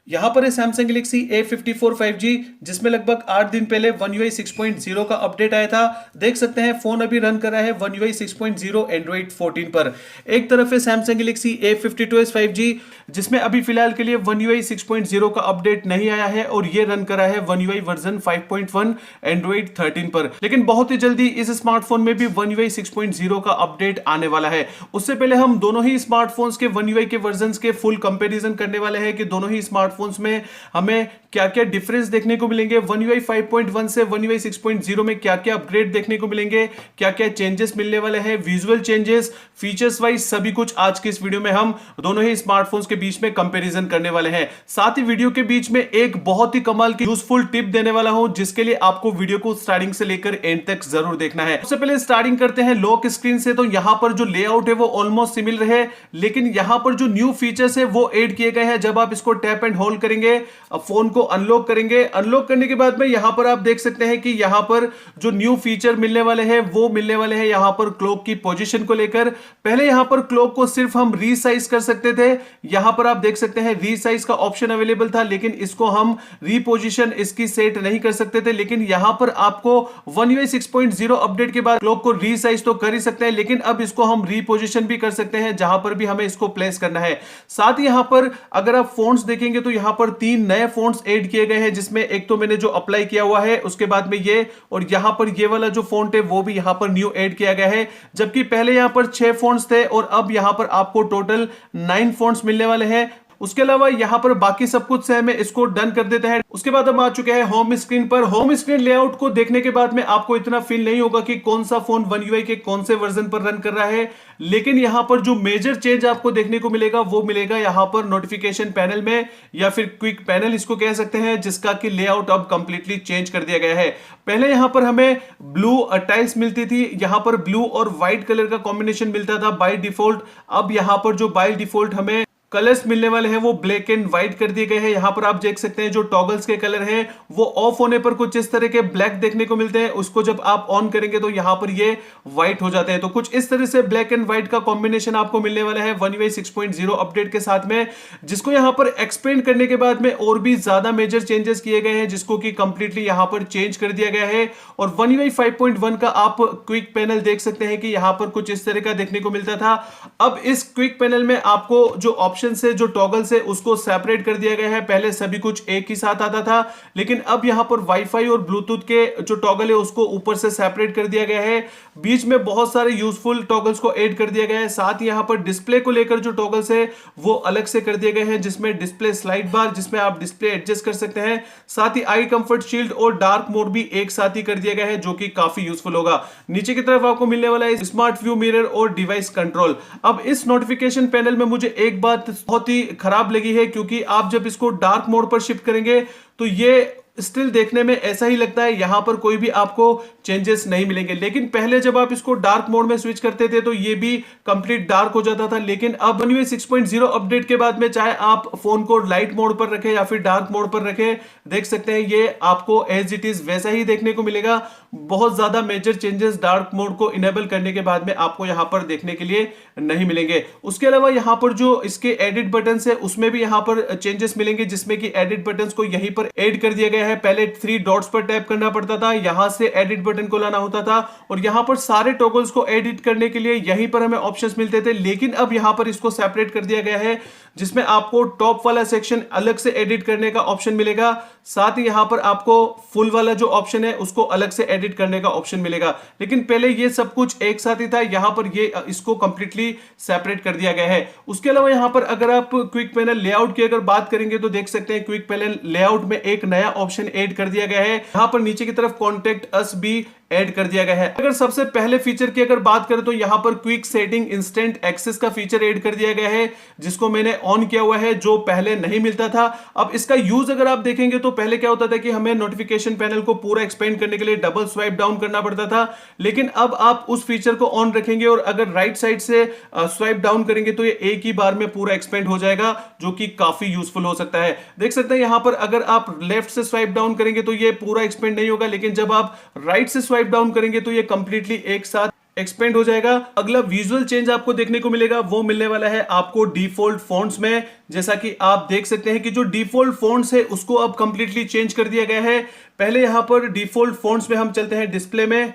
यहाँ पर है Samsung Galaxy A54 5G, जिसमें लगभग 8 दिन पहले One UI 6.0 का अपडेट आया था। देख सकते हैं फोन अभी रन कर रहा है One UI 6.0 Android 14 पर। एक तरफ है Samsung Galaxy A52s 5G, जिसमें अभी फिलहाल के लिए One UI 6.0 का अपडेट नहीं आया है और ये रन कर रहा है One UI वर्जन 5.1 Android 13 पर। लेकिन बहुत ही जल्दी इस स्मार्टफोन में भी One UI 6.0 का अपडेट आने वाला है। उससे पहले हम दोनों ही स्मार्टफोन्स के One UI के वर्जन के फुल कंपेरिजन करने वाले हैं कि दोनों ही स्मार्टफोन्स में हमें क्या क्या डिफरेंस देखने को मिलेंगे, One UI 5.1 से One UI 6.0 में क्या क्या अपग्रेड देखने को मिलेंगे, क्या क्या चेंजेस मिलने वाले हैं, विजुअल चेंजेस, फीचर्स वाइज सभी कुछ आज के इस वीडियो में हम दोनों ही स्मार्टफोन्स के बीच में कंपैरिजन करने वाले हैं। साथ ही वीडियो के बीच में एक बहुत ही कमाल की यूजफुल टिप देने वाला हूं, जिसके लिए आपको वीडियो को स्टार्टिंग से लेकर एंड तक जरूर देखना है। सबसे पहले स्टार्टिंग करते हैं लॉक स्क्रीन से। तो यहां पर जो लेआउट है वो ऑलमोस्ट सिमिलर है, लेकिन यहां पर जो न्यू फीचर्स है वो ऐड किए गए हैं। जब आप इसको टैप एंड होल्ड करेंगे, फोन को अनलॉक करेंगे, अनलॉक करने के बाद में यहां पर आप देख सकते हैं कि यहां पर जो न्यू फीचर मिलने वाले हैं वो मिलने वाले हैं यहां पर क्लॉक की पोजीशन को लेकर। पहले यहां पर क्लॉक को सिर्फ हम रीसाइज कर सकते थे, यहां पर आप देख सकते हैं रीसाइज का ऑप्शन अवेलेबल था, लेकिन इसको हम रीपोजिशन इसकी सेट नहीं कर सकते थे। लेकिन यहां पर आपको One UI 6.0 अपडेट के बाद क्लॉक को रीसाइज तो कर ही सकते हैं, लेकिन अब इसको हम रीपोजिशन भी कर सकते हैं जहां पर भी हमें इसको प्लेस करना है। साथ ही यहां पर अगर आप फोन्ट्स देखेंगे तो यहां पर 3 नए फोन्ट्स ऐड किए गए हैं, जिसमें एक तो मैंने जो अप्लाई किया हुआ है, उसके बाद में ये, और यहां पर ये वाला जो फोन्ट है वो भी यहां पर न्यू ऐड किया गया है। जबकि पहले यहां पर 6 फोन्ट्स थे और अब यहां पर आपको टोटल 9 फोन्ट्स मिलने वाले हैं। उसके अलावा यहां पर बाकी सब कुछ से हमें इसको डन कर देते हैं। उसके बाद हम आ चुके हैं होम स्क्रीन पर। होम स्क्रीन लेआउट को देखने के बाद में आपको इतना फील नहीं होगा कि कौन सा फोन One UI के कौन से वर्जन पर रन कर रहा है, लेकिन यहां पर जो मेजर चेंज आपको देखने को मिलेगा वो मिलेगा यहां पर नोटिफिकेशन पैनल में, या फिर क्विक पैनल इसको कह सकते हैं, जिसका कि लेआउट अब कंप्लीटली चेंज कर दिया गया है। पहले यहां पर हमें ब्लू टाइल्स मिलती थी, यहां पर ब्लू और व्हाइट कलर का कॉम्बिनेशन मिलता था बाय डिफॉल्ट। अब यहां पर जो बाय डिफॉल्ट हमें कलर्स मिलने वाले हैं वो ब्लैक एंड व्हाइट कर दिए गए हैं। यहां पर आप देख सकते हैं जो टॉगल्स के कलर हैं वो ऑफ होने पर कुछ इस तरह के ब्लैक देखने को मिलते हैं, उसको जब आप ऑन करेंगे तो यहां पर ये व्हाइट हो जाते हैं। तो कुछ इस तरह से ब्लैक एंड व्हाइट का कॉम्बिनेशन आपको मिलने वाला है One UI 6.0 अपडेट के साथ में, जिसको यहां पर एक्सपेंड करने के बाद में और भी ज्यादा मेजर चेंजेस किए गए हैं, जिसको कि कंप्लीटली यहां पर चेंज कर दिया गया है। और One UI 5.1 का आप क्विक पैनल देख सकते हैं कि यहां पर कुछ इस तरह का देखने को मिलता था। अब इस क्विक पैनल में आपको जो ऑप्शन से, जो टॉगल से, उसको सेपरेट कर दिया गया है। पहले सभी कुछ एक ही साथ आता था, लेकिन अब यहां पर वाईफाई और ब्लूटूथ के जो टॉगल है उसको ऊपर से सेपरेट कर दिया गया है। बीच में बहुत सारे यूजफुल टॉगल्स को ऐड कर दिया गया है। साथ ही यहां पर डिस्प्ले को लेकर जो टॉगल्स है वो अलग से कर दिए गए हैं, जिसमें डिस्प्ले स्लाइड बार, जिसमें आप डिस्प्ले एडजस्ट कर सकते हैं। साथ ही आई कंफर्ट शील्ड और डार्क मोड भी एक साथ ही कर दिया गया है, जो कि काफी यूजफुल होगा। नीचे की तरफ आपको मिलने वाला है स्मार्ट व्यू मिरर और डिवाइस कंट्रोल। अब इस नोटिफिकेशन पैनल में मुझे एक बात बहुत ही खराब लगी है, क्योंकि आप जब इसको डार्क मोड पर शिफ्ट करेंगे तो ये स्टिल देखने में ऐसा ही लगता है, यहां पर कोई भी आपको चेंजेस नहीं मिलेंगे। लेकिन पहले जब आप इसको डार्क मोड में स्विच करते थे तो ये भी कंप्लीट डार्क हो जाता था। लेकिन अब One UI 6.0 अपडेट के बाद में चाहे आप फोन को लाइट मोड पर रखें या फिर डार्क मोड पर रखें, देख सकते हैं ये आपको एज इट इज वैसा ही देखने को मिलेगा। बहुत ज्यादा मेजर चेंजेस डार्क मोड को इनेबल करने के बाद में आपको यहां पर देखने के लिए नहीं मिलेंगे। उसके अलावा यहां पर जो इसके एडिट बटन है उसमें भी यहां पर चेंजेस मिलेंगे, जिसमें कि एडिट बटन को यहीं पर ऐड कर दिया गया है। पहले 3 डॉट्स पर टैप करना पड़ता था, यहां से एडिट बटन को लाना होता था, और यहां पर सारे टॉगल्स को एडिट करने के लिए यहीं पर हमें ऑप्शंस मिलते थे। लेकिन अब यहां पर इसको सेपरेट कर दिया गया है, जिसमें आपको टॉप वाला सेक्शन अलग से एडिट करने का ऑप्शन मिलेगा। साथ ही यहां पर आपको फुल वाला जो ऑप्शन है उसको अलग से एडिट करने का ऑप्शन मिलेगा। लेकिन पहले ये सब कुछ एक साथ ही था, यहां पर ये इसको कंप्लीटली सेपरेट कर दिया गया है। उसके अलावा यहां पर अगर आप क्विक पैनल लेआउट की अगर बात करेंगे तो देख सकते हैं क्विक पैनल लेआउट में एक नया ऑप्शन ऐड कर दिया गया है। यहां पर नीचे की तरफ कॉन्टेक्ट अस भी ऐड कर दिया गया है। अगर सबसे पहले फीचर की अगर बात करें तो यहां पर क्विक सेटिंग इंस्टेंट एक्सेस का फीचर ऐड कर दिया गया है, जिसको मैंने ऑन किया हुआ है, जो पहले नहीं मिलता था। अब इसका यूज अगर आप देखेंगे तो पहले क्या होता था कि हमें नोटिफिकेशन पैनल को पूरा एक्सपेंड करने के लिए डबल स्वाइप डाउन करना पड़ता था, लेकिन अब आप उस फीचर को ऑन रखेंगे और अगर राइट साइड से स्वाइप डाउन करेंगे तो ये एक ही बार में पूरा एक्सपेंड हो जाएगा, जो कि काफी यूजफुल हो सकता है। देख सकते हैं यहां पर अगर आप लेफ्ट से स्वाइप डाउन करेंगे तो ये पूरा एक्सपेंड नहीं होगा, लेकिन जब आप राइट से स्वाइप डाउन करेंगे तो ये कंप्लीटली एक साथ एक्सपेंड हो जाएगा। अगला विजुअल चेंज आपको देखने को मिलेगा वो मिलने वाला है आपको डिफॉल्ट फॉन्ट्स में। जैसा कि आप देख सकते हैं कि जो डिफॉल्ट फॉन्ट्स है उसको अब कंप्लीटली चेंज कर दिया गया है। पहले यहां पर डिफॉल्ट फॉन्ट्स में हम चलते हैं डिस्प्ले में।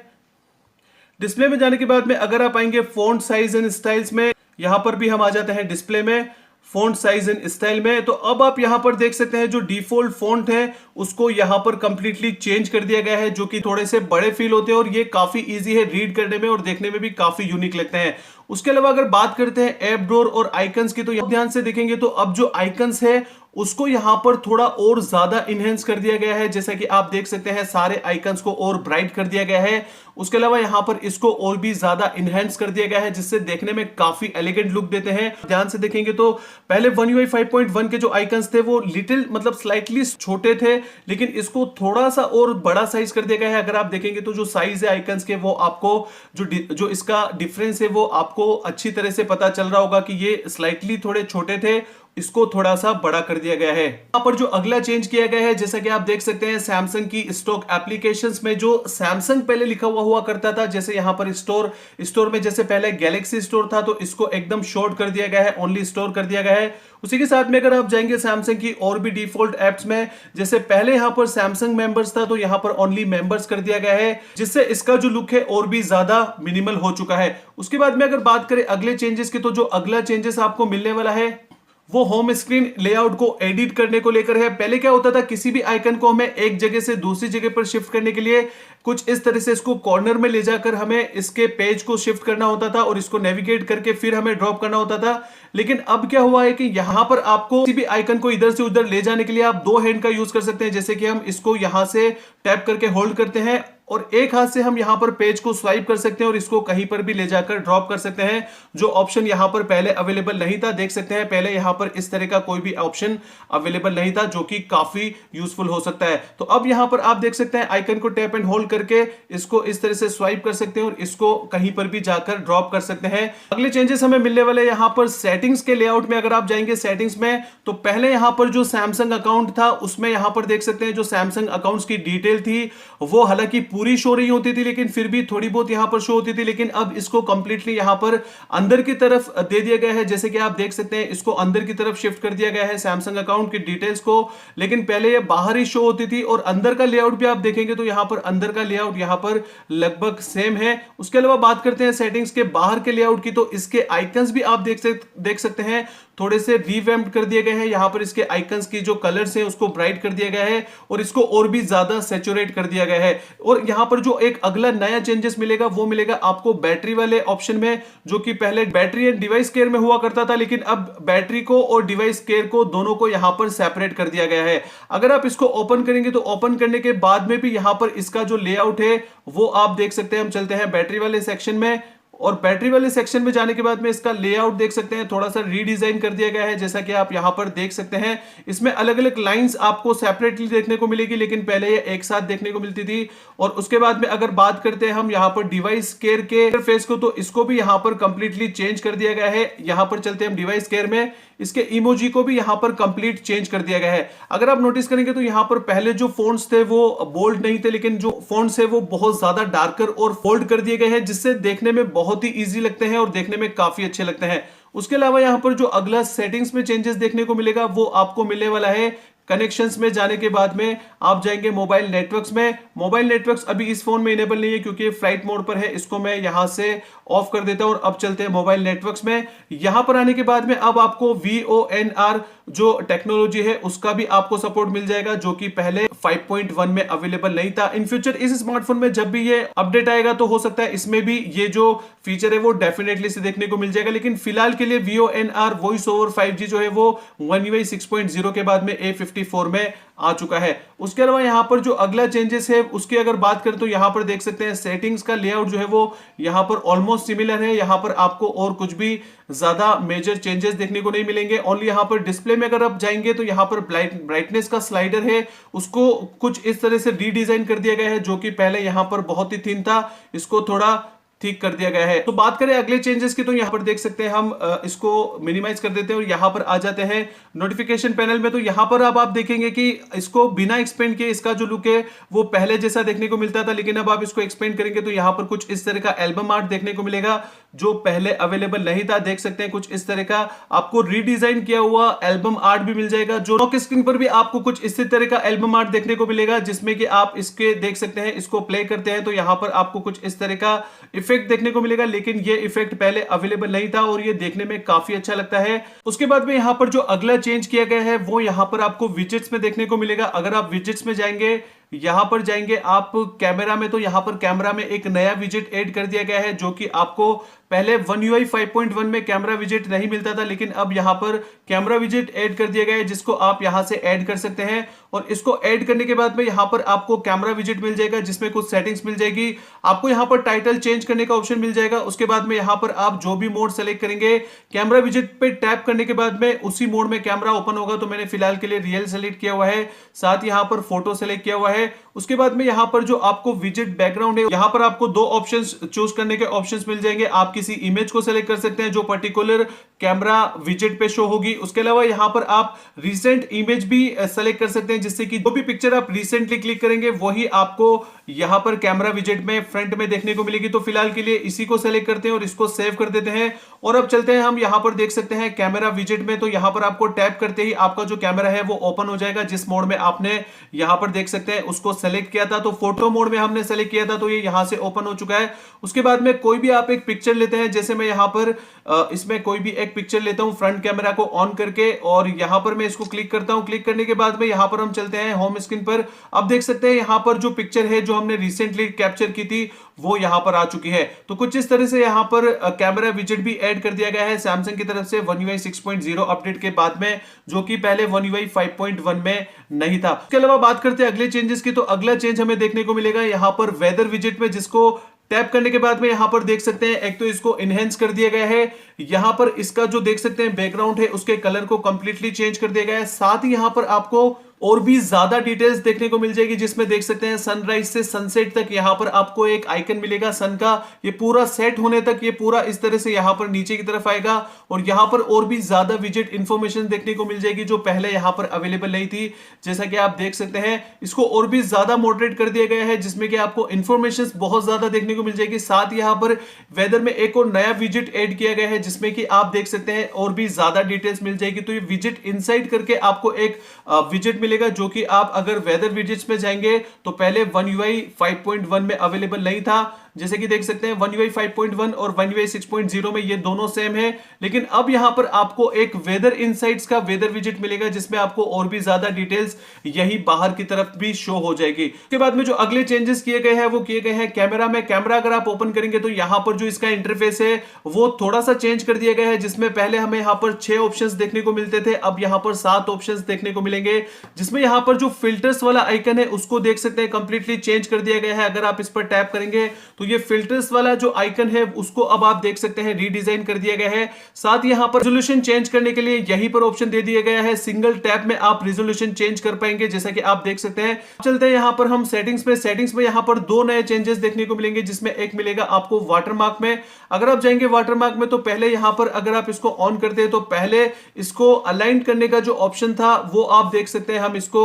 डिस्प्ले में जाने के बाद में अगर आप आएंगे फॉन्ट साइज एंड स्टाइल्स में, यहां पर भी हम आ जाते हैं डिस्प्ले में फॉन्ट साइज एंड स्टाइल में। तो अब आप यहां पर देख सकते हैं जो डिफॉल्ट फॉन्ट है उसको यहां पर कंप्लीटली चेंज कर दिया गया है, जो कि थोड़े से बड़े फील होते हैं और ये काफी इजी है रीड करने में और देखने में भी काफी यूनिक लगते हैं। उसके अलावा अगर बात करते हैं ऐप ड्रॉअर और आइकन्स की, तो ध्यान से देखेंगे तो अब जो आइकन्स है उसको यहां पर थोड़ा और ज्यादा इनहेंस कर दिया गया है। जैसा कि आप देख सकते हैं सारे आइकन्स को और ब्राइट कर दिया गया है। उसके अलावा यहां पर इसको और भी ज्यादा इनहेंस कर दिया गया है, जिससे देखने में काफी एलिगेंट लुक देते हैं। ध्यान से देखेंगे तो पहले One UI 5.1 के जो आइकन्स थे वो लिटिल मतलब स्लाइटली छोटे थे, लेकिन इसको थोड़ा सा और बड़ा साइज कर दिया गया है। अगर आप देखेंगे तो जो साइज है आइकन्स के वो आपको जो इसका डिफरेंस है वो आपको अच्छी तरह से पता चल रहा होगा कि ये स्लाइटली थोड़े छोटे थे, इसको थोड़ा सा बड़ा कर दिया गया है। यहां पर जो अगला चेंज किया गया है, जैसा कि आप देख सकते हैं सैमसंग की स्टॉक एप्लीकेशंस में जो सैमसंग पहले लिखा हुआ करता था, जैसे यहां पर स्टोर में जैसे पहले गैलेक्सी स्टोर था तो इसको एकदम शॉर्ट कर दिया गया है, ओनली स्टोर कर दिया गया है। उसी के साथ में अगर आप जाएंगे सैमसंग की और भी डिफॉल्ट एप्स में, जैसे पहले यहां पर सैमसंग मेंबर्स था तो यहां पर ओनली मेंबर्स कर दिया गया है, जिससे इसका जो लुक है और भी ज्यादा मिनिमल हो चुका है। उसके बाद में अगर बात करें अगले चेंजेस की, तो जो अगला चेंजेस आपको मिलने वाला है वो होम स्क्रीन लेआउट को एडिट करने को लेकर है। पहले क्या होता था, किसी भी आइकन को हमें एक जगह से दूसरी जगह पर शिफ्ट करने के लिए कुछ इस तरह से इसको कॉर्नर में ले जाकर हमें इसके पेज को शिफ्ट करना होता था और इसको नेविगेट करके फिर हमें ड्रॉप करना होता था। लेकिन अब क्या हुआ है कि यहां पर आपको किसी भी आइकन को इधर से उधर ले जाने के लिए आप दो हैंड का यूज कर सकते हैं। जैसे कि हम इसको यहां से टैप करके होल्ड करते हैं और एक हाथ से हम यहां पर पेज को स्वाइप कर सकते हैं और इसको कहीं पर भी ले जाकर ड्रॉप कर सकते हैं, जो ऑप्शन यहां पर पहले अवेलेबल नहीं था। देख सकते हैं पहले यहां पर इस तरह का कोई भी ऑप्शन अवेलेबल नहीं था, जो कि काफी यूजफुल हो सकता है। तो अब यहां पर आप देख सकते हैं आइकन को टैप एंड होल्ड करके इसको इस तरह से स्वाइप कर सकते हैं और इसको कहीं पर भी जाकर ड्रॉप कर सकते हैं। अगले चेंजेस हमें मिलने वाले यहां पर सेटिंग्स के लेआउट में। अगर आप जाएंगे सेटिंग्स में तो पहले यहां पर जो सैमसंग अकाउंट था उसमें यहां पर देख सकते हैं जो सैमसंग अकाउंट्स की डिटेल थी वो हालांकि पूरी शो नहीं होती थी, लेकिन फिर भी थोड़ी बहुत यहां पर शो होती थी। लेकिन अब इसको कंप्लीटली यहां पर अंदर की तरफ दे दिया गया है। जैसे कि आप देख सकते हैं इसको अंदर की तरफ शिफ्ट कर दिया गया है सैमसंग अकाउंट की डिटेल्स को, लेकिन पहले ये बाहर ही शो होती थी। और अंदर का लेआउट भी आप देखेंगे तो यहां पर अंदर का लेआउट यहां पर लगभग सेम है। उसके अलावा बात करते हैं सेटिंग्स के बाहर के लेआउट की, तो इसके आइकन्स भी आप देख सकते हैं थोड़े से रिवैम्प्ड कर दिए गए हैं। यहां पर इसके आइकन्स की जो कलर्स हैं उसको ब्राइट कर दिया गया है और इसको और भी ज्यादा सैचुरेट कर दिया गया है। और यहां पर जो एक अगला नया चेंजेस मिलेगा वो मिलेगा आपको बैटरी वाले ऑप्शन में, जो कि पहले बैटरी एंड डिवाइस केयर में हुआ करता था, लेकिन अब बैटरी को और डिवाइस केयर को दोनों को यहां पर सेपरेट कर दिया गया है। अगर आप इसको ओपन करेंगे तो ओपन करने के बाद में भी यहां पर इसका जो लेआउट है वो आप देख सकते हैं। हम चलते हैं बैटरी वाले सेक्शन में और बैटरी वाले सेक्शन में जाने के बाद में इसका लेआउट देख सकते हैं थोड़ा सा रीडिजाइन कर दिया गया है। जैसा कि आप यहां पर देख सकते हैं इसमें अलग अलग लाइंस आपको सेपरेटली देखने को मिलेगी, लेकिन पहले ये एक साथ देखने को मिलती थी। और उसके बाद में अगर बात करते हैं हम यहां पर डिवाइस केयर के इंटरफेस को, तो इसको भी यहां पर कंप्लीटली चेंज कर दिया गया है। यहां पर चलते हैं हम डिवाइस केयर में, इसके इमोजी को भी यहां पर कंप्लीट चेंज कर दिया गया है। अगर आप नोटिस करेंगे तो यहां पर पहले जो फोन्ट्स थे वो बोल्ड नहीं थे, लेकिन जो फोन्ट्स है वो बहुत ज्यादा डार्कर और फोल्ड कर दिए गए हैं, जिससे देखने में बहुत ही इजी लगते हैं और देखने में काफी अच्छे लगते हैं। उसके अलावा यहां पर जो अगला सेटिंग्स में चेंजेस देखने को मिलेगा वो आपको मिलने वाला है कनेक्शंस में। जाने के बाद में आप जाएंगे मोबाइल नेटवर्क्स में। मोबाइल नेटवर्क्स अभी इस फोन में इनेबल नहीं है क्योंकि फ्लाइट मोड पर है, इसको मैं यहां से ऑफ कर देता हूं और अब चलते हैं मोबाइल नेटवर्क्स में। यहां पर आने के बाद में अब आपको VoNR जो टेक्नोलॉजी है उसका भी आपको सपोर्ट मिल जाएगा, जो कि पहले 5.1 में अवेलेबल नहीं था। इन फ्यूचर इस स्मार्टफोन में जब भी ये अपडेट आएगा तो हो सकता है इसमें भी ये जो फीचर है वो डेफिनेटली से देखने को मिल जाएगा। लेकिन फिलहाल के लिए VoNR वॉइस ओवर 5G जो है वो One UI 6.0 के बाद में A54 में आ चुका है। उसके अलावा यहां पर जो अगला चेंजेस है उसकी अगर बात करें तो यहां पर देख सकते हैं सेटिंग्स का लेआउट जो है वो यहां पर ऑलमोस्ट सिमिलर है। यहां पर आपको और कुछ भी ज्यादा मेजर चेंजेस देखने को नहीं मिलेंगे। ओनली यहां पर डिस्प्ले में अगर आप जाएंगे तो यहां पर ब्राइटनेस का स्लाइडर है उसको कुछ इस तरह से रीडिजाइन कर दिया गया है, जो कि पहले यहां पर बहुत ही थिन था, इसको थोड़ा ठीक कर दिया गया है। तो बात करें अगले चेंजेस की, तो यहां पर देख सकते हैं हम इसको मिनिमाइज कर देते हैं और यहां पर आ जाते हैं नोटिफिकेशन पैनल में। तो यहां पर अब आप देखेंगे कि इसको बिना एक्सपेंड किए इसका जो लुक है वो पहले जैसा देखने को मिलता था, लेकिन अब आप इसको एक्सपेंड करेंगे तो यहां पर कुछ इस तरह का एल्बम आर्ट देखने को मिलेगा जो पहले अवेलेबल नहीं था। देख सकते हैं कुछ इस तरह का आपको रीडिजाइन किया हुआ एल्बम आर्ट भी मिल जाएगा। जो लॉक स्क्रीन पर भी आपको कुछ इसी तरह का एल्बम आर्ट देखने को मिलेगा, जिसमें कि आप इसके देख सकते हैं, इसको प्ले करते हैं तो यहां पर आपको कुछ इस तरह का इफेक्ट देखने को मिलेगा, लेकिन ये इफेक्ट पहले अवेलेबल नहीं था और ये देखने में काफी अच्छा लगता है। उसके बाद में यहां पर जो अगला चेंज किया गया है वो यहां पर आपको विजेट्स में देखने को मिलेगा। अगर आप विजेट्स में जाएंगे, यहां पर जाएंगे आप कैमरा में, तो यहां पर कैमरा में एक नया विजेट ऐड कर दिया गया है जो कि आपको पहले One UI 5.1 में कैमरा विजेट नहीं मिलता था, लेकिन अब यहां पर कैमरा विजेट ऐड कर दिया गया है जिसको आप यहां से ऐड कर सकते हैं। और इसको ऐड करने के बाद में यहां पर आपको कैमरा विजेट मिल जाएगा जिसमें कुछ सेटिंग्स मिल जाएगी। आपको यहां पर टाइटल चेंज करने का ऑप्शन मिल जाएगा। उसके बाद में यहां पर आप जो भी मोड सेलेक्ट करेंगे, कैमरा विजेट पे टैप करने के बाद में उसी मोड में कैमरा ओपन होगा। तो मैंने फिलहाल के लिए रियल सेलेक्ट किया हुआ है, साथ यहां पर फोटो सेलेक्ट किया हुआ है। उसके बाद में यहां पर जो आपको विजेट बैकग्राउंड है, यहां पर आपको दो ऑप्शंस चूज करने के ऑप्शंस मिल जाएंगे। आप किसी इमेज को सेलेक्ट कर सकते हैं जो पर्टिकुलर कैमरा विजेट पे शो होगी। उसके अलावा यहां पर आप रिसेंट इमेज भी सेलेक्ट कर सकते हैं, जिससे कि जो भी पिक्चर आप रिसेंटली क्लिक करेंगे वही आपको यहां पर कैमरा विजेट में फ्रंट में देखने को मिलेगी। तो फिलहाल के लिए इसी को सेलेक्ट करते हैं और इसको सेव कर देते हैं। और अब चलते हैं हम यहां पर देख सकते हैं कैमरा विजेट में, तो यहां पर आपको टैप करते ही आपका जो कैमरा है वो ओपन हो जाएगा। जिस मोड में आपने यहां पर देख सकते हैं उसको सेलेक्ट किया था, तो फोटो मोड में हमने सेलेक्ट किया था, तो ये यहां से ओपन हो चुका है। उसके बाद में कोई भी आप एक पिक्चर लेते हैं, जैसे मैं यहां पर इसमें कोई भी एक पिक्चर लेता हूं फ्रंट कैमरा को ऑन करके, और यहां पर मैं इसको क्लिक करता हूं। क्लिक करने के बाद में यहां पर हम चलते हैं होम स्क्रीन पर। अब देख सकते हैं यहां पर जो पिक्चर है जो हमने रिसेंटली कैप्चर की थी वो यहां पर आ चुकी है। तो कुछ इस तरह से यहां पर कैमरा विजेट भी ऐड कर दिया गया है सैमसंग की तरफ से One UI 6.0 अपडेट के बाद में, जो कि पहले One UI 5.1 में नहीं था। इसके अलावा बात करते हैं अगले चेंजेस की, तो अगला चेंज हमें देखने को मिलेगा यहां पर वेदर विजेट में, जिसको टैप करने के बाद में यहां पर देख सकते हैं एक तो इसको इनहेंस कर दिया गया है। यहां पर इसका जो देख सकते हैं बैकग्राउंड है उसके कलर को कंप्लीटली चेंज कर दिया गया है। साथ ही यहां पर आपको और भी ज्यादा डिटेल्स देखने को मिल जाएगी, जिसमें देख सकते हैं सनराइज से सनसेट तक यहां पर आपको एक आइकन मिलेगा सन का। ये पूरा सेट होने तक ये पूरा इस तरह से यहां पर नीचे की तरफ आएगा और यहां पर और भी ज्यादा विजेट इंफॉर्मेशन देखने को मिल जाएगी जो पहले यहां पर अवेलेबल नहीं थी। जैसा कि आप देख सकते हैं इसको और भी ज्यादा मॉडरेट कर दिया गया है, जिसमें कि आपको इंफॉर्मेशन बहुत ज्यादा देखने को मिल जाएगी। साथ ही यहां पर वेदर में एक और नया विजेट ऐड किया गया है, जिसमें कि आप देख सकते हैं और भी ज्यादा डिटेल्स मिल जाएगी। तो ये विजेट इनसाइड करके आपको एक विजेट मिलेगा, जो कि आप अगर वेदर विजेट्स में जाएंगे तो पहले One UI 5.1 में अवेलेबल नहीं था। जैसे कि देख सकते हैं One UI 5.1 और One UI 6.0 में ये दोनों सेम है, लेकिन अब यहां पर आपको एक वेदर इनसाइट्स का वेदर विजेट मिलेगा, जिसमें आपको और भी ज्यादा डिटेल्स यही बाहर की तरफ भी शो हो जाएगी। उसके बाद में जो अगले चेंजेस किए गए हैं वो किए गए हैं कैमरा में। कैमरा अगर आप ओपन करेंगे तो यहां पर जो इसका इंटरफेस है वो थोड़ा सा चेंज कर दिया गया है, जिसमें पहले हमें यहां पर 6 ऑप्शंस देखने को मिलते थे, अब यहां पर 7 ऑप्शंस देखने को मिलेंगे। जिसमें यहां पर जो फिल्टर्स वाला आइकन है उसको देख सकते हैं कंप्लीटली चेंज कर दिया गया है। अगर आप इस पर टैप करेंगे तो ये फिल्टर्स वाला जो आइकन है उसको अब आप देख सकते हैं रीडिजाइन कर दिया गया है। साथ ही यहां पर रेजोल्यूशन चेंज करने के लिए यहीं पर ऑप्शन दे दिया गया है, सिंगल टैप में आप रेजोल्यूशन चेंज कर पाएंगे, जैसा कि आप देख सकते हैं। चलते हैं यहां पर हम सेटिंग्स में। सेटिंग्स में यहां पर 2 नए चेंजेस देखने को मिलेंगे, जिसमें एक मिलेगा आपको वाटरमार्क में। अगर आप जाएंगे वाटरमार्क में तो पहले यहां पर अगर आप इसको ऑन करते हैं तो पहले इसको अलाइन करने का जो ऑप्शन था वो आप देख सकते हैं। हम इसको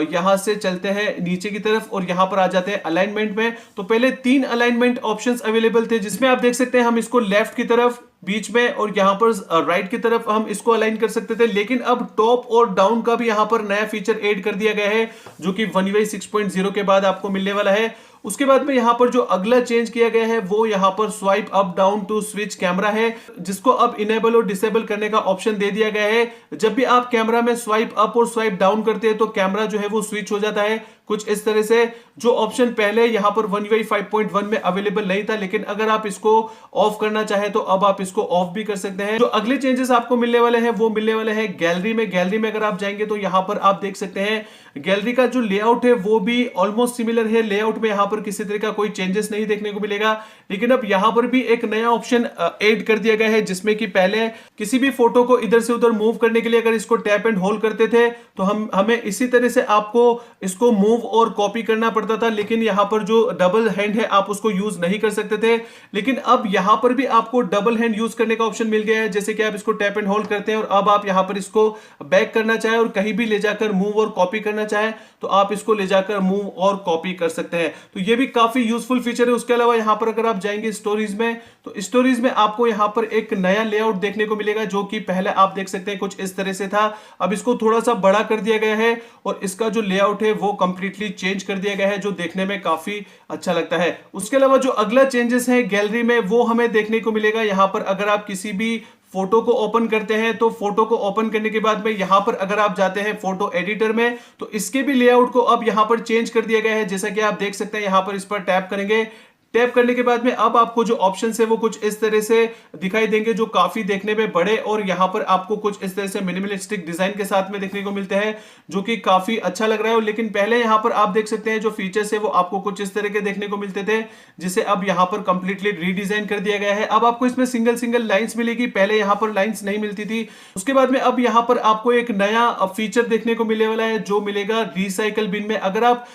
यहां से चलते हैं नीचे की तरफ और यहां पर आ जाते हैं अलाइनमेंट में। तो पहले 3 अलाइनमेंट ऑप्शंस अवेलेबल थे, जिसमें आप देख सकते हैं हम इसको लेफ्ट की तरफ, बीच में और यहां पर राइट की तरफ हम इसको अलाइन कर सकते थे। लेकिन अब टॉप और डाउन का भी यहां पर नया फीचर ऐड कर दिया गया है, जो कि One UI 6.0 के बाद आपको मिलने वाला है। उसके बाद में यहां पर जो अगला चेंज किया गया है वो यहां पर swipe up down to switch camera है, जिसको अब इनेबल और डिसेबल करने का ऑप्शन दे दिया गया है। जब भी आप कैमरा में स्वाइप अप और स्वाइप डाउन करते हैं तो कैमरा जो है वो स्विच हो जाता है कुछ इस तरह से, जो ऑप्शन पहले यहां पर One UI 5.1 में अवेलेबल नहीं था। लेकिन अगर आप इसको ऑफ करना चाहे तो अब आप इसको ऑफ भी कर सकते हैं। जो अगले चेंजेस आपको मिलने वाले हैं वो मिलने वाले हैं गैलरी में। गैलरी में अगर आप जाएंगे तो यहां पर आप देख सकते हैं गैलरी का जो लेआउट है वो भी ऑलमोस्ट सिमिलर है। लेआउट में यहां पर किसी तरह का कोई चेंजेस नहीं देखने को मिलेगा, लेकिन अब यहां पर भी एक नया ऑप्शन ऐड कर दिया गया है, जिसमें कि पहले किसी भी फोटो को इधर से उधर मूव करने के लिए अगर इसको टैप एंड होल्ड करते थे तो हमें इसी तरह से आपको इसको मूव और कॉपी करना पड़ता था, लेकिन यहां पर जो डबल हैंड है आप उसको यूज नहीं कर सकते थे। लेकिन अब यहां पर भी आपको डबल हैंड यूज करने का ऑप्शन मिल गया है, जैसे कि आप इसको टैप एंड होल्ड करते हैं और अब आप यहां पर इसको बैक करना चाहे और कहीं भी ले जाकर मूव और कॉपी करना चाहे तो आप इसको ले जाकर मूव और कॉपी कर सकते हैं। तो ये भी काफी यूजफुल फीचर है। उसके अलावा यहां पर अगर आप जाएंगे स्टोरीज में तो स्टोरीज में आपको यहां पर एक नया लेआउट देखने को मिलेगा, जो कि पहले आप देख सकते हैं कुछ इस तरह से था। अब इसको थोड़ा सा बड़ा कर दिया गया है और इसका जो लेआउट है वो कंप्लीटली चेंज कर दिया गया है, जो देखने में काफी अच्छा लगता है। उसके अलावा जो अगला चेंजेस है गैलरी में वो हमें देखने को मिलेगा। यहां पर अगर आप किसी भी फोटो को ओपन करते हैं तो फोटो को ओपन करने के बाद में यहां पर अगर आप जाते हैं फोटो एडिटर में तो इसके भी लेआउट को अब यहां पर चेंज कर दिया गया है। जैसा कि आप देख सकते हैं यहां पर इस पर टैप करेंगे, टैप करने के बाद में अब आपको जो ऑप्शंस है वो कुछ इस तरह से दिखाई देंगे, जो काफी देखने में बड़े और यहां पर आपको कुछ इस तरह से मिनिमलिस्टिक डिजाइन के साथ में देखने को मिलते हैं, जो कि काफी अच्छा लग रहा है। लेकिन पहले यहां पर आप देख सकते हैं जो फीचर्स है वो आपको कुछ इस तरह के देखने को मिलते थे, जिसे अब यहां पर कंप्लीटली रीडिजाइन कर दिया गया है। अब आपको इसमें सिंगल सिंगल लाइंस मिलेगी, पहले यहां पर लाइंस नहीं मिलती थी। उसके बाद में अब यहां पर आपको एक नया फीचर देखने को मिलने वाला है, जो मिलेगा रिसाइकल बिन में। अगर आप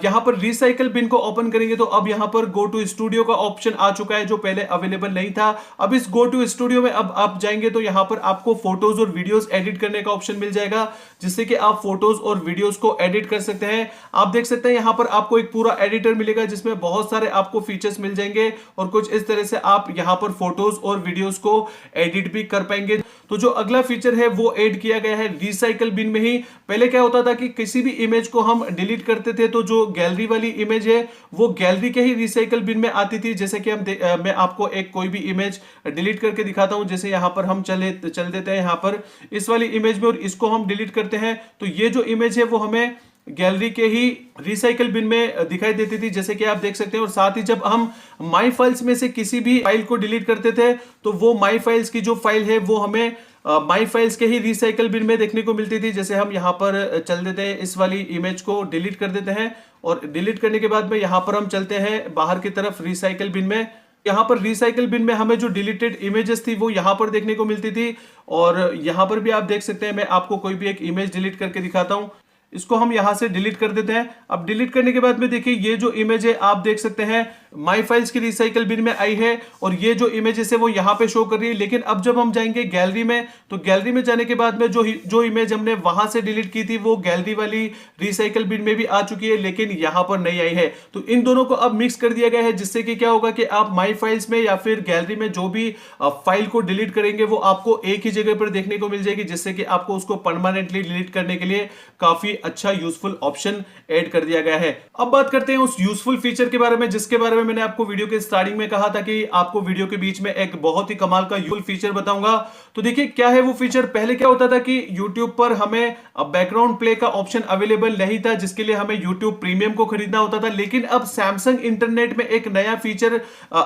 यहां पर रिसाइकल बिन को ओपन करेंगे तो अब यहां पर गो टू स्टूडियो का ऑप्शन आ चुका है, जो पहले अवेलेबल नहीं था। अब इस गो टू स्टूडियो में अब आप जाएंगे तो यहां पर आपको फोटोज और वीडियोस एडिट करने का ऑप्शन मिल जाएगा, जिससे कि आप फोटोज और वीडियोस को एडिट कर सकते हैं। आप देख सकते हैं यहां पर आपको एक पूरा एडिटर मिलेगा, जिसमें बहुत सारे आपको फीचर्स मिल जाएंगे और कुछ इस तरह से आप यहां पर फोटोज और वीडियोस को एडिट भी कर पाएंगे। तो जो अगला फीचर है वो ऐड किया गया है रिसाइकल बिन में ही। पहले क्या होता था कि किसी भी इमेज को हम डिलीट करते थे तो जो गैलरी वाली इमेज है वो गैलरी के ही रिसाइकल बिन में आती थी। जैसे कि मैं आपको एक कोई भी इमेज डिलीट करके दिखाता हूं, जैसे यहां पर हम चल देते हैं यहां पर इस वाली इमेज में और इसको हम डिलीट करते हैं तो ये जो इमेज है वो हमें गैलरी के ही रिसाइकल बिन में दिखाई देती थी, जैसे कि आप देख सकते हैं। और साथ ही जब हम माई फाइल्स में से किसी भी फाइल को डिलीट करते थे तो वो माई फाइल्स की जो फाइल है वो हमें माई फाइल्स के ही रिसाइकल बिन में देखने को मिलती थी। जैसे हम यहाँ पर चल देते हैं, इस वाली इमेज को डिलीट कर देते हैं और डिलीट करने के बाद में यहाँ पर हम चलते हैं बाहर की तरफ रिसाइकल बिन में। यहाँ पर रिसाइकल बिन में हमें जो डिलीटेड इमेजेस थी वो यहाँ पर देखने को मिलती थी और यहाँ पर भी आप देख सकते हैं। मैं आपको कोई भी एक इमेज डिलीट करके दिखाता हूँ, इसको हम यहां से डिलीट कर देते हैं। अब डिलीट करने के बाद में देखिए ये जो इमेज है आप देख सकते हैं माई फाइल्स की रिसाइकल बिन में आई है और ये जो इमेजेस है वो यहां पे शो कर रही है। लेकिन अब जब हम जाएंगे गैलरी में तो गैलरी में जाने के बाद में जो इमेज हमने वहां से डिलीट की थी वो गैलरी वाली रिसाइकल बिन में भी आ चुकी है, लेकिन यहां पर नहीं आई है। तो इन दोनों को अब मिक्स कर दिया गया है, जिससे कि क्या होगा कि आप माई फाइल्स में या फिर गैलरी में जो भी फाइल को डिलीट करेंगे वो आपको एक ही जगह पर देखने को मिल जाएगी, जिससे कि आपको उसको परमानेंटली डिलीट करने के लिए काफी अच्छा यूजफुल ऑप्शन ऐड कर दिया गया है। अब बात करते हैं उस यूजफुल फीचर के बारे में जिसके बारे में मैंने आपको वीडियो के स्टार्टिंग में कहा था कि आपको वीडियो के बीच में एक बहुत ही कमाल का यूजफुल फीचर बताऊंगा। तो देखिए क्या है वो फीचर। पहले क्या होता था कि YouTube पर हमें बैकग्राउंड प्ले का ऑप्शन अवेलेबल नहीं था, जिसके लिए हमें YouTube प्रीमियम को खरीदना होता था। लेकिन अब सैमसंग इंटरनेट में एक नया फीचर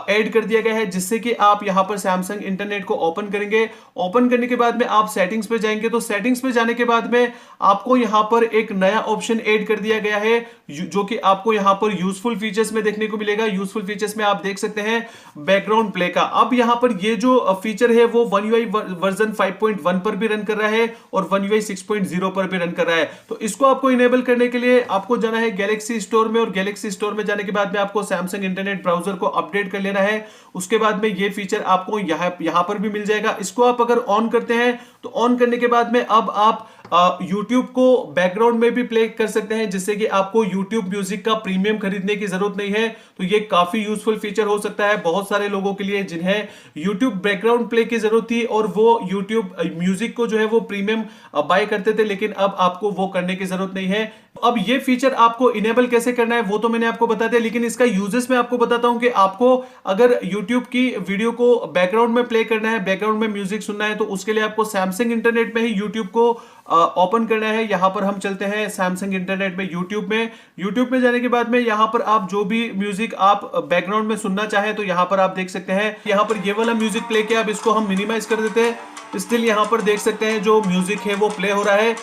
ऐड कर दिया गया है, जिससे कि आप यहां पर सैमसंग इंटरनेट को ओपन करेंगे। ओपन करने के बाद में आप सेटिंग्स पे जाएंगे तो सेटिंग्स पे जाने के बाद में आपको यहां पर एक नया ऑप्शन ऐड कर दिया गया है, जो कि आपको यहां पर यूजफुल फीचर्स में देखने को मिलेगा। यूजफुल फीचर्स में आप देख सकते हैं बैकग्राउंड प्ले का। अब यहां पर ये जो फीचर है वो One UI वर्जन 5.1 पर भी रन कर रहा है और One UI 6.0 पर भी रन कर रहा है। तो इसको आपको इनेबल करने के लिए आपको जाना है गैलेक्सी स्टोर में और गैलेक्सी स्टोर में जाने के बाद में आपको सैमसंग इंटरनेट ब्राउजर को अपडेट कर लेना है। उसके बाद में ये फीचर आपको यहां पर भी मिल जाएगा। इसको आप अगर ऑन करते हैं तो ऑन करने के बाद में अब आप YouTube को बैकग्राउंड में भी प्ले कर सकते हैं, जिससे कि आपको YouTube म्यूजिक का प्रीमियम खरीदने की जरूरत नहीं है। तो ये काफी यूजफुल फीचर हो सकता है बहुत सारे लोगों के लिए जिन्हें YouTube बैकग्राउंड प्ले की जरूरत थी और वो YouTube म्यूजिक को जो है वो प्रीमियम बाय करते थे, लेकिन अब आपको वो करने की जरूरत नहीं है। अब ये फीचर आपको इनेबल कैसे करना है वो तो मैंने आपको बता दिया, लेकिन इसका यूजेस मैं आपको बताता हूं कि आपको अगर YouTube की वीडियो को बैकग्राउंड में प्ले करना है, बैकग्राउंड में म्यूजिक सुनना है, तो उसके लिए आपको सैमसंग इंटरनेट में ही YouTube को ओपन करना है। यहां पर हम चलते हैं सैमसंग इंटरनेट में, यूट्यूब में जाने के बाद में यहां पर आप जो भी म्यूजिक आप बैकग्राउंड में सुनना चाहे तो यहां पर आप देख सकते हैं। यहां पर ये वाला म्यूजिक प्ले किया, अब इसको हम मिनिमाइज कर देते हैं। स्टिल यहां पर देख सकते हैं जो म्यूजिक है वो प्ले हो रहा है।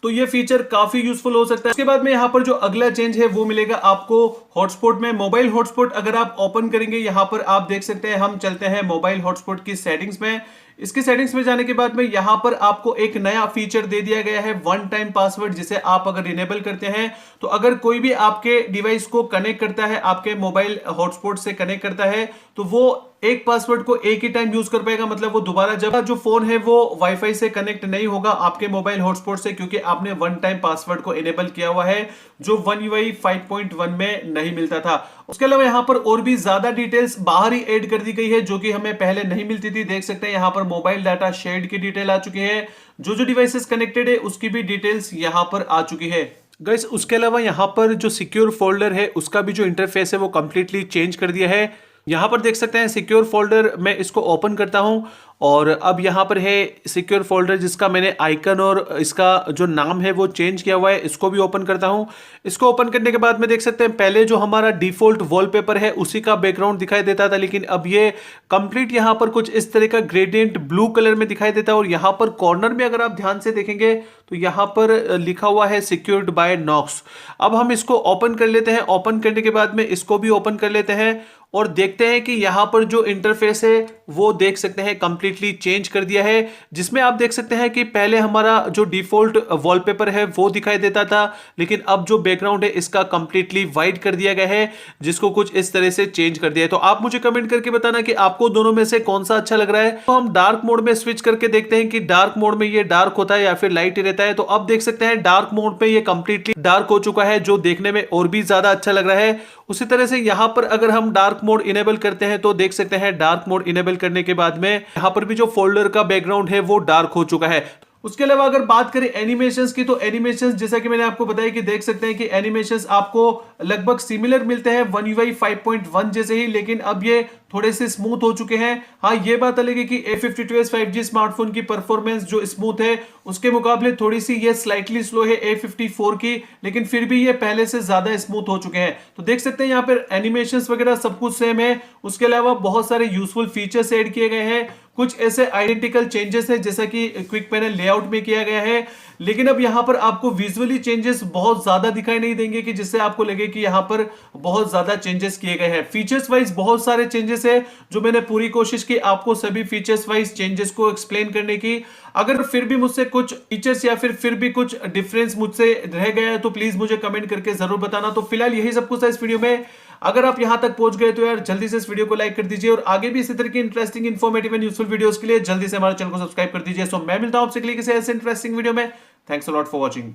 तो ये फीचर काफी यूजफुल हो सकता है। इसके बाद में यहाँ पर जो अगला चेंज है वो मिलेगा आपको हॉटस्पॉट में। मोबाइल हॉटस्पॉट अगर आप ओपन करेंगे, यहाँ पर आप देख सकते हैं, हम चलते हैं मोबाइल हॉटस्पॉट की सेटिंग्स में। इसकी सेटिंग्स में जाने के बाद में यहाँ पर आपको एक नया फीचर दे दिया गया है, वन टाइम पासवर्ड, जिसे आप अगर इनेबल करते हैं तो अगर कोई भी आपके डिवाइस को कनेक्ट करता है, आपके मोबाइल हॉटस्पॉट से कनेक्ट करता है, तो वो एक पासवर्ड को एक ही टाइम यूज कर पाएगा। मतलब वो दोबारा जब जो फोन है वो वाईफाई से कनेक्ट नहीं होगा आपके मोबाइल हॉटस्पॉट से, क्योंकि आपने वन टाइम पासवर्ड को इनेबल किया हुआ है, जो One UI 5.1 में नहीं मिलता था। उसके अलावा यहाँ पर और भी ज्यादा डिटेल्स बाहर ही ऐड कर दी गई है, जो कि हमें पहले नहीं मिलती थी। देख सकते हैं यहाँ पर मोबाइल डाटा शेयर्ड की डिटेल आ चुकी है, जो डिवाइसेस कनेक्टेड है उसकी भी डिटेल्स यहाँ पर आ चुकी है गाइस। उसके अलावा यहाँ पर जो सिक्योर फोल्डर है उसका भी जो इंटरफेस है वो कंप्लीटली चेंज कर दिया है। यहाँ पर देख सकते हैं सिक्योर फोल्डर, मैं इसको ओपन करता हूं और अब यहाँ पर है सिक्योर फोल्डर, जिसका मैंने आइकन और इसका जो नाम है वो चेंज किया हुआ है। इसको भी ओपन करता हूं। इसको ओपन करने के बाद में देख सकते हैं पहले जो हमारा डिफॉल्ट वॉलपेपर है उसी का बैकग्राउंड दिखाई देता था, लेकिन अब ये कंप्लीट यहाँ पर कुछ इस तरह का ग्रेडियंट ब्लू कलर में दिखाई देता है। और यहाँ पर कॉर्नर में अगर आप ध्यान से देखेंगे तो यहाँ पर लिखा हुआ है सिक्योर्ड बाय नॉक्स। अब हम इसको ओपन कर लेते हैं। ओपन करने के बाद में इसको भी ओपन कर लेते हैं और देखते हैं कि यहाँ पर जो इंटरफेस है वो देख सकते हैं कंप्लीटली चेंज कर दिया है, जिसमें आप देख सकते हैं कि पहले हमारा जो डिफॉल्ट वॉलपेपर है वो दिखाई देता था, लेकिन अब जो बैकग्राउंड है इसका कंप्लीटली वाइट कर दिया गया है, जिसको कुछ इस तरह से चेंज कर दिया है। तो आप मुझे कमेंट करके बताना कि आपको दोनों में से कौन सा अच्छा लग रहा है। तो हम डार्क मोड में स्विच करके देखते हैं कि डार्क मोड में ये डार्क होता है या फिर लाइट ही रहता है। तो अब देख सकते हैं डार्क मोड पे ये कंप्लीटली डार्क हो चुका है, जो देखने में और भी ज्यादा अच्छा लग रहा है। उसी तरह से यहां पर अगर हम डार्क मोड इनेबल करते हैं तो देख सकते हैं डार्क मोड इनेबल करने के बाद में यहां पर भी जो फोल्डर का बैकग्राउंड है वो डार्क हो चुका है। उसके अलावा अगर बात करें एनिमेशंस की, तो एनिमेशंस जैसा कि मैंने आपको बताया कि देख सकते हैं कि एनिमेशंस आपको लगभग सिमिलर मिलते हैं One UI 5.1 जैसे ही, लेकिन अब ये थोड़े से स्मूथ हो चुके हैं। हाँ, ये बात अलग है कि A52s 5G स्मार्टफोन की परफॉर्मेंस जो स्मूथ है उसके मुकाबले थोड़ी सी ये स्लाइटली स्लो है A54 की, लेकिन फिर भी ये पहले से ज्यादा स्मूथ हो चुके हैं। तो देख सकते हैं यहाँ पर एनिमेशंस वगैरह सब कुछ सेम है। उसके अलावा बहुत सारे यूजफुल फीचर्स ऐड किए गए हैं। कुछ ऐसे आइडेंटिकल चेंजेस है जैसा कि क्विक पैनल लेआउट में किया गया है, लेकिन अब यहां पर आपको विजुअली चेंजेस बहुत ज्यादा दिखाई नहीं देंगे कि जिससे आपको लगे कि यहां पर बहुत ज्यादा चेंजेस किए गए हैं। फीचर्स वाइज बहुत सारे चेंजेस है, जो मैंने पूरी कोशिश की आपको सभी फीचर्स वाइज चेंजेस को एक्सप्लेन करने की। अगर फिर भी मुझसे कुछ फीचर्स या फिर भी कुछ डिफरेंस मुझसे रह गया है तो प्लीज मुझे कमेंट करके जरूर बताना। तो फिलहाल यही सब कुछ था इस वीडियो में। अगर आप यहां तक पहुंच गए तो यार जल्दी से इस वीडियो को लाइक कर दीजिए और आगे भी इसी तरह की interesting, informative and useful videos के लिए जल्दी से हमारे चैनल को सब्सक्राइब कर दीजिए। सो मैं मिलता हूं आपसे किसी ऐसे इंटरेस्टिंग वीडियो में। Thanks a lot for watching.